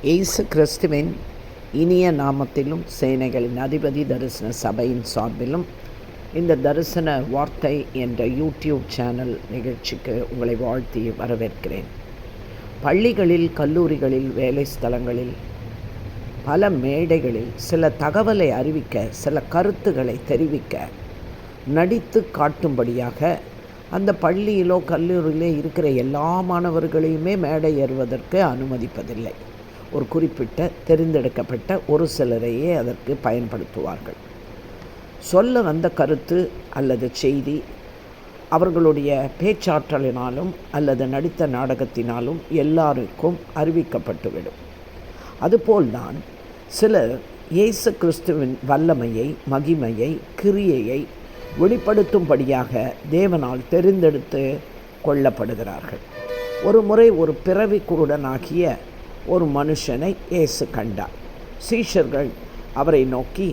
இயேசு கிறிஸ்துவின் இனிய நாமத்திலும் சேனைகளின் அதிபதி தரிசன சபையின் சார்பிலும் இந்த தரிசன வார்த்தை என்ற யூடியூப் சேனல் நிகழ்ச்சிக்கு உங்களை வாழ்த்தி வரவேற்கிறேன். பள்ளிகளில், கல்லூரிகளில், வேலை ஸ்தலங்களில், பல மேடைகளில் சில தகவலை அறிவிக்க, சில கருத்துக்களை தெரிவிக்க நடித்து காட்டும்படியாக அந்த பள்ளியிலோ கல்லூரியிலோ இருக்கிற எல்லா மாணவர்களையுமே மேடை ஏறுவதற்கு அனுமதிப்பதில்லை. ஒரு குறிப்பிட்ட தெரிந்தெடுக்கப்பட்ட ஒரு சிலரையே அதற்கு பயன்படுத்துவார்கள். சொல்ல வந்த கருத்து அல்லது செய்தி அவர்களுடைய பேச்சாற்றலினாலும் அல்லது நடித்த நாடகத்தினாலும் எல்லாருக்கும் அறிவிக்கப்பட்டுவிடும். அதுபோல்தான் சிலர் இயேசு கிறிஸ்துவின் வல்லமையை, மகிமையை, கிரியையை வெளிப்படுத்தும்படியாக தேவனால் தெரிந்தெடுத்து கொள்ளப்படுகிறார்கள். ஒரு முறை ஒரு பிறவி குருடனாகிய ஒரு மனுஷனை இயேசு கண்டார். சீஷர்கள் அவரை நோக்கி,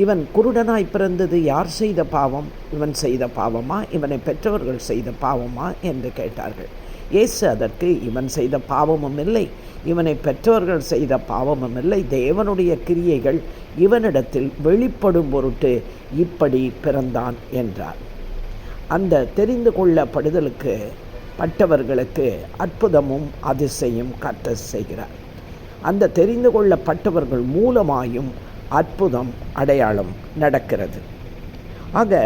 இவன் குருடனாய் பிறந்தது யார் செய்த பாவம்? இவன் செய்த பாவமா, இவனை பெற்றவர்கள் செய்த பாவமா என்று கேட்டார்கள். இயேசு அதற்கு, இவன் செய்த பாவமும் இல்லை, இவனை பெற்றவர்கள் செய்த பாவமும் இல்லை, தேவனுடைய கிரியைகள் இவனிடத்தில் வெளிப்படும் பொருட்டு இப்படி பிறந்தான் என்றார். அந்த தெரிந்து கொள்ளப்படுதலுக்கு பட்டவர்களுக்கு அற்புதமும் அதிசயம் கர்த்தர் செய்கிறார். அந்த தெரிந்து கொள்ளப்பட்டவர்கள் மூலமாயும் அற்புதம், அடையாளம் நடக்கிறது. ஆக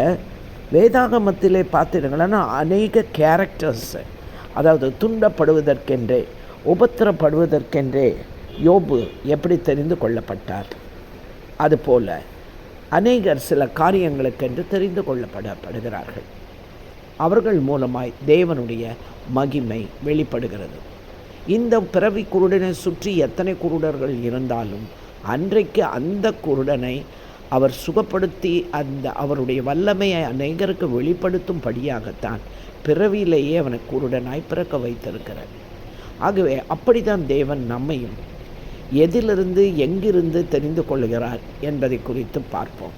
வேதாகமத்திலே பார்த்தீங்கன்னா அநேக கேரக்டர்ஸ், அதாவது துண்டப்படுவதற்கென்றே, உபத்திரப்படுவதற்கென்றே யோபு எப்படி தெரிந்து கொள்ளப்பட்டார், அதுபோல அநேகர் சில காரியங்களுக்கென்று தெரிந்து கொள்ளப்படுகிறார்கள். அவர்கள் மூலமாய் தேவனுடைய மகிமை வெளிப்படுகிறது. இந்த பிறவி குருடனை சுற்றி எத்தனை குருடர்கள் இருந்தாலும் அன்றைக்கு அந்த குருடனை அவர் சுகப்படுத்தி அவருடைய வல்லமையை அநேகருக்கு வெளிப்படுத்தும்படியாகத்தான் பிறவியிலேயே அவனை குருடனாய் பிறக்க வைத்திருக்கிறார். ஆகவே அப்படித்தான் தேவன் நம்மையும் எதிலிருந்து எங்கிருந்து தெரிந்து கொள்கிறார் என்பதை குறித்து பார்ப்போம்.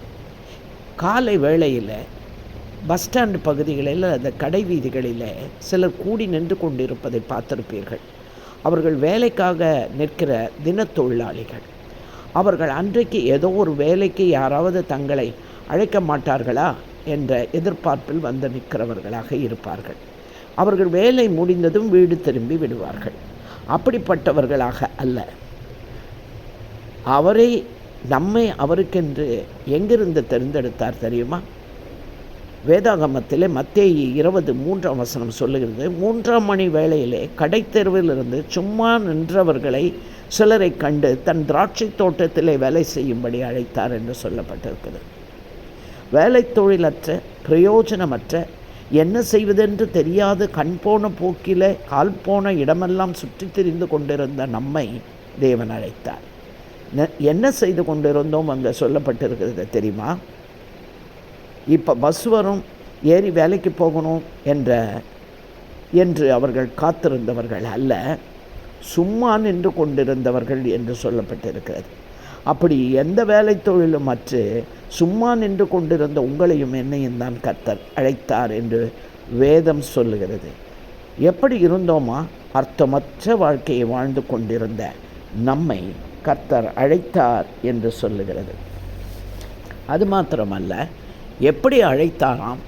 காலை வேளையில் பஸ் ஸ்டாண்டு பகுதிகளில், அந்த கடை வீதிகளில் சிலர் கூடி நின்று கொண்டிருப்பதை பார்த்திருப்பீர்கள். அவர்கள் வேலைக்காக நிற்கிற தினத்தொழிலாளிகள். அவர்கள் அன்றைக்கு ஏதோ ஒரு வேலைக்கு யாராவது தங்களை அழைக்க மாட்டார்களா என்ற எதிர்பார்ப்பில் வந்து நிற்கிறவர்களாக இருப்பார்கள். அவர்கள் வேலை முடிந்ததும் வீடு திரும்பி விடுவார்கள். அப்படிப்பட்டவர்களாக அல்ல. நம்மை அவருக்கென்று எங்கிருந்து தெரிந்தெடுத்தார் தெரியுமா? வேதாகமத்திலே மத்தேயு 20:3 சொல்லுகிறது, 3ஆம் மணி வேளையிலே கடைத்தெருவிலிருந்து சும்மா நின்றவர்களை சிலரை கண்டு தன் திராட்சை தோட்டத்திலே வேலை செய்யும்படி அழைத்தார் என்று சொல்லப்பட்டிருக்கிறது. வேலை தொழிலற்ற, பிரயோஜனமற்ற, என்ன செய்வதென்று தெரியாது கண் போன போக்கிலே கால் போன இடமெல்லாம் சுற்றி திரிந்து கொண்டிருந்த நம்மை தேவன் அழைத்தார். என்ன செய்து கொண்டிருந்தோம் அங்கே சொல்லப்பட்டிருக்கிறது தெரியுமா? இப்போ பஸ் வரும், ஏறி வேலைக்கு போகணும் என்று அவர்கள் காத்திருந்தவர்கள் அல்ல, சும்மா நின்று கொண்டிருந்தவர்கள் என்று சொல்லப்பட்டிருக்கிறது. அப்படி எந்த வேலை தொழிலும் அற்று சும்மா நின்று கொண்டிருந்த உங்களையும் என்னையும் தான் கர்த்தர் அழைத்தார் என்று வேதம் சொல்லுகிறது. எப்படி இருந்தோமா? அர்த்தமற்ற வாழ்க்கையை வாழ்ந்து கொண்டிருந்த நம்மை கர்த்தர் அழைத்தார் என்று சொல்லுகிறது. அது மாத்திரமல்ல, எப்படி அழைத்தாராம்?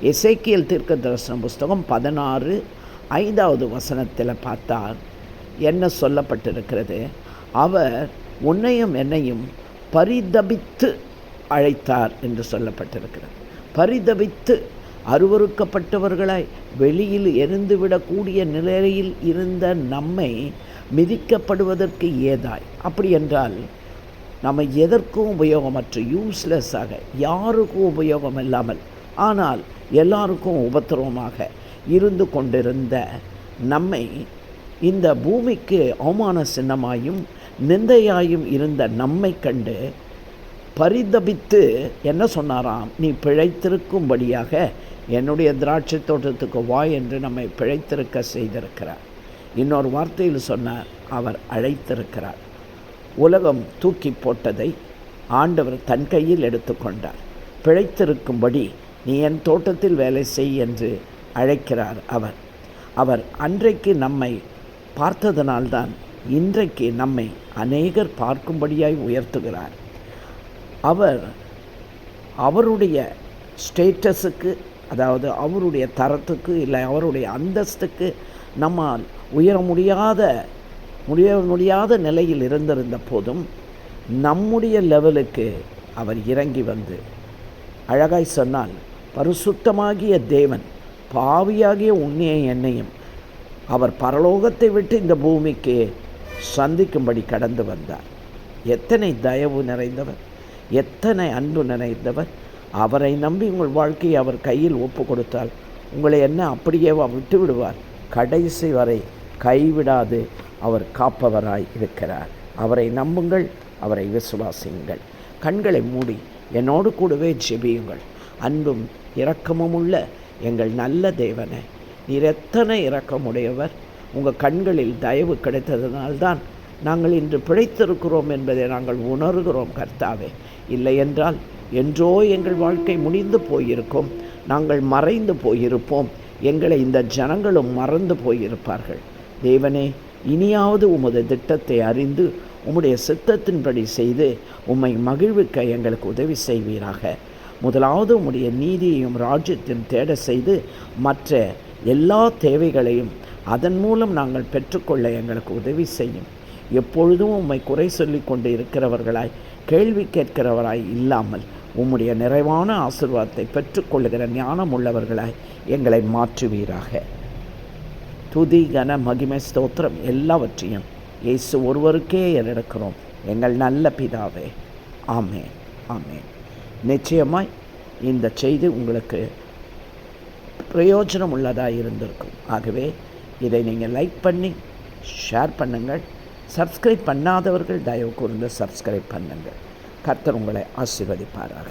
எசேக்கியேல் தீர்க்கதரிசன புஸ்தகம் 16:5 பார்த்தால் என்ன சொல்லப்பட்டிருக்கிறது? அவர் உன்னையும் என்னையும் பரிதபித்து அழைத்தார் என்று சொல்லப்பட்டிருக்கிறது. பரிதபித்து, அருவருக்கப்பட்டவர்களாய் வெளியில் எரிந்துவிடக்கூடிய நிலையில் இருந்த நம்மை மிதிக்கப்படுவதற்கு ஏதாய். அப்படி என்றால் நம்ம எதற்கும் உபயோகமற்ற, யூஸ்லெஸ்ஸாக, யாருக்கும் உபயோகம் இல்லாமல், ஆனால் எல்லாருக்கும் உபத்திரவமாக இருந்து கொண்டிருந்த நம்மை, இந்த பூமிக்கு அவமான சின்னமாயும் நிந்தையாயும் இருந்த நம்மை கண்டு பரிதபித்து என்ன சொன்னாராம்? நீ பிழைத்திருக்கும்படியாக என்னுடைய திராட்சை தோட்டத்துக்கு வா என்று நம்மை பிழைத்திருக்க செய்திருக்கிறார். இன்னொரு வார்த்தையில் சொன்னார், அவர் அழைத்திருக்கிறார். உலகம் தூக்கி போட்டதை ஆண்டவர் தன் கையில் எடுத்துக்கொண்டார். பிழைத்திருக்கும்படி நீ என் தோட்டத்தில் வேலை செய் என்று அழைக்கிறார் அவர். அவர் அன்றைக்கு நம்மை பார்த்ததனால்தான் இன்றைக்கு நம்மை அநேகர் பார்க்கும்படியாய் உயர்த்துகிறார். அவர் அவருடைய ஸ்டேட்டஸுக்கு, அதாவது அவருடைய தரத்துக்கு, இல்லை அவருடைய அந்தஸ்துக்கு நம்மால் உயர முடியாத நிலையில் இருந்திருந்த போதும் நம்முடைய லெவலுக்கு அவர் இறங்கி வந்து, அழகாய் சொன்னால், பரிசுத்தமாகிய தேவன் பாவியாகிய உன்னையும் என்னையும் அவர் பரலோகத்தை விட்டு இந்த பூமிக்கு சந்திக்கும்படி கடந்து வந்தார். எத்தனை தயவு நிறைந்தவர், எத்தனை அன்பு நிறைந்தவர். அவரை நம்பி உங்கள் வாழ்க்கையை அவர் கையில் ஒப்பு கொடுத்தால் உங்களை என்ன அப்படியே விட்டு விடுவார். கடைசி வரை கைவிடாது அவர் காப்பவராய் இருக்கிறார். அவரை நம்புங்கள், அவரை விசுவாசியுங்கள். கண்களை மூடி என்னோடு கூடவே ஜெபியுங்கள். அன்பும் இரக்கமும் உள்ள எங்கள் நல்ல தேவனே, நீர் எத்தனை இரக்கமுடையவர். உங்கள் கண்களில் தயவு கிடைத்ததினால்தான் நாங்கள் இன்று பிழைத்திருக்கிறோம் என்பதை நாங்கள் உணர்கிறோம் கர்த்தாவே. இல்லை என்றால் என்றோ எங்கள் வாழ்க்கை முடிந்து போயிருக்கும், நாங்கள் மறைந்து போயிருப்போம், எங்களை இந்த ஜனங்களும் மறந்து போயிருப்பார்கள். தேவனே, இனியாவது உமது திட்டத்தை அறிந்து உம்முடைய சித்தத்தின்படி செய்து உம்மை மகிழ்விக்க எங்களுக்கு உதவி செய்வீராக. முதலாவது உம்முடைய நீதியையும் ராஜ்யத்தையும் தேட செய்து மற்ற எல்லா தேவைகளையும் அதன் மூலம் நாங்கள் பெற்றுக்கொள்ள எங்களுக்கு உதவி செய்யும். எப்பொழுதும் உம்மை குறை சொல்லி கொண்டு இருக்கிறவர்களாய், கேள்வி கேட்கிறவராய் இல்லாமல் உம்முடைய நிறைவான ஆசீர்வாதத்தை பெற்றுக்கொள்ளுகிற ஞானம் உள்ளவர்களாய் எங்களை மாற்றுவீராக. துதி, கன, மகிமை, ஸ்தோத்திரம் எல்லாவற்றையும் இயேசு ஒருவருக்கே எடுக்கிறோம், எங்கள் நல்ல பிதாவே. ஆமென், ஆமென். நிச்சயமாய் இந்த செய்தி உங்களுக்கு பிரயோஜனம் உள்ளதாக இருந்திருக்கும். ஆகவே இதை நீங்கள் லைக் பண்ணி ஷேர் பண்ணுங்கள். சப்ஸ்கிரைப் பண்ணாதவர்கள் தயவு கூர்ந்து சப்ஸ்கிரைப் பண்ணுங்கள். கர்த்தர் உங்களை ஆசீர்வதிப்பாராக.